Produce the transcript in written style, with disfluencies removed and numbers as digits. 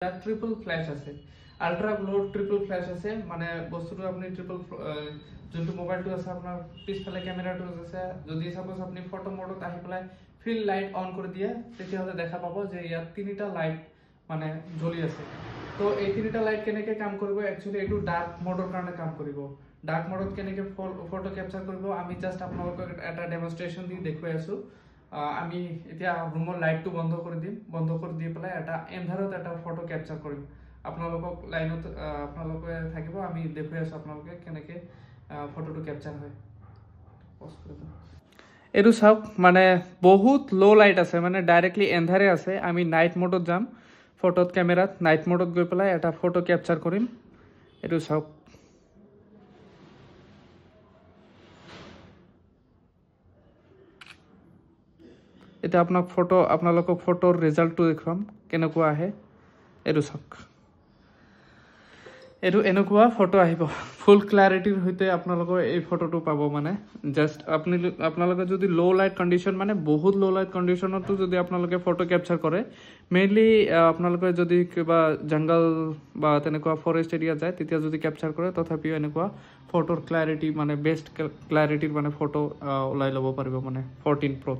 triple flash আছে ultra glow triple flash আছে মানে বস্তুটো আপনি ট্ৰিপল যোনটো মোবাইলটো আছে আপোনাৰ পিছফালে কেমেৰাটো আছে যদি সাপোজ আপুনি ফটো মোডত আহি পেলাই ফিল লাইট অন কৰি দিয়ে তেতিয়াহলে দেখা পাব যে ইয়াত তিনিটা লাইট মানে জ্বলি আছে তো এই তিনিটা লাইট কেনেকৈ কাম কৰিব একচুয়ালি এটো ডাৰ্ক মোডৰ কাৰণে কাম কৰিব ডাৰ্ক মোডত কেনেকৈ ফটো ক্যাপচাৰ কৰিব আমি জাস্ট আপোনালোকক এটা ডেমনস্ট্ৰেশন দি দেখুৱাই আছো আমি এতিয়া ৰুমৰ লাইটটো বন্ধ কৰি দিম বন্ধ কৰি দি পেলাই এটা এন্ধাৰত এটা ফটো ক্যাপচাৰ কৰিম আপোনালোকক লাইনত আপোনালোকে থাকিব আমি দেখুৱাই আছো আপোনালোকে কেনেকৈ ফটোটো ক্যাপচাৰ হয় পজ কৰি দিম এটো চাওক মানে বহুত লো লাইট আছে মানে ডাইৰেক্টলি এন্ধাৰে আছে আমি নাইট মোডত যাম ফটোত ক্যামেৰাত নাইট মোডত গৈ পেলাই এটা ফটো ক্যাপচাৰ কৰিম এটো চাওক এটা আপোনাক আপোনালোকক ফটোৰ ৰিজাল্টটো দেখুৱাম কেনেকুৱা আহে এটো চাওক এটো এনেকুৱা ফটো আহিব ফুল ক্লাৰিটিৰ হৈতে আপোনালোকৰ এই ফটোটো পাব মানে জাস্ট আপোনালোকে যদি লো লাইট কন্ডিশন মানে বহুত লো লাইট কন্ডিশনতো যদি আপোনালোকে ফটো ক্যাপচার কৰে মেইনলি আপোনালোকে যদি কিবা জংগল বা তেনেকুৱা ফৰেষ্ট এৰিয়া যায় তেতিয়া যদি ক্যাপচাৰ কৰে তথাপিও এনেকুৱা ফটোৰ ক্লাৰিটি মানে বেস্ট ক্লাৰিটিৰ মানে ফটো ওলাই ল'ব পাৰিব মানে 14 Pro